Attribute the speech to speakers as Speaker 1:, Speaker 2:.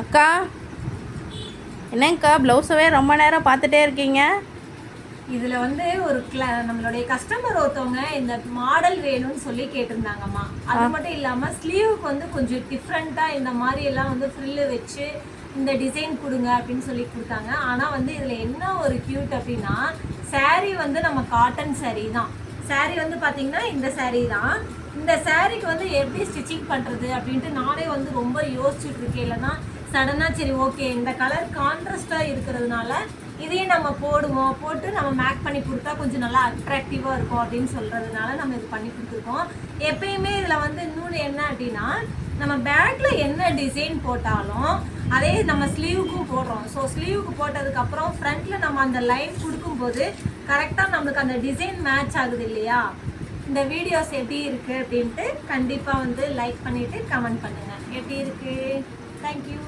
Speaker 1: அக்கா, என்னங்கக்கா ப்ளவுஸவே ரொம்ப நேரம் பார்த்துட்டே இருக்கீங்க?
Speaker 2: இதில் வந்து ஒரு நம்மளுடைய கஸ்டமர் ஒருத்தவங்க இந்த மாடல் வேணும்னு சொல்லி கேட்டிருந்தாங்கம்மா. அது மட்டும் இல்லாமல் ஸ்லீவுக்கு வந்து கொஞ்சம் டிஃப்ரெண்ட்டாக இந்த மாதிரி எல்லாம் வந்து ஃப்ரில்லு வச்சு இந்த டிசைன் கொடுங்க அப்படின்னு சொல்லி கொடுத்தாங்க. ஆனால் வந்து இதில் என்ன ஒரு க்யூட் அப்படின்னா, சாரீ வந்து நம்ம காட்டன் சாரீ தான். சாரீ வந்து பார்த்திங்கன்னா இந்த சாரீ தான். இந்த சாரீக்கு வந்து எப்படி ஸ்டிச்சிங் பண்ணுறது அப்படின்ட்டு நானே வந்து ரொம்ப யோசிச்சுட்டு இருக்கேன். இல்லைன்னா சடனாக சரி ஓகே இந்த கலர் கான்ட்ராஸ்டாக இருக்கிறதுனால இதையும் நம்ம போட்டு நம்ம மேக் பண்ணி கொடுத்தா கொஞ்சம் நல்லா அட்ராக்டிவாக இருக்கும் அப்படின்னு சொல்கிறதுனால நம்ம இது பண்ணி கொடுத்துருக்கோம். எப்பயுமே இதில் வந்து இன்னொன்று என்ன அப்படின்னா, நம்ம பேக்கில் என்ன டிசைன் போட்டாலும் அதே நம்ம ஸ்லீவுக்கும் போடுறோம். ஸோ ஸ்லீவுக்கு போட்டதுக்கப்புறம் ஃப்ரண்ட்டில் நம்ம அந்த லைன் கொடுக்கும்போது கரெக்டாக நம்மளுக்கு அந்த டிசைன் மேட்ச் ஆகுது இல்லையா? இந்த வீடியோஸ் எப்படி இருக்குது அப்படின்ட்டு கண்டிப்பாக வந்து லைக் பண்ணிவிட்டு கமெண்ட் பண்ணுங்கள். எப்படி இருக்குது? தேங்க்யூ.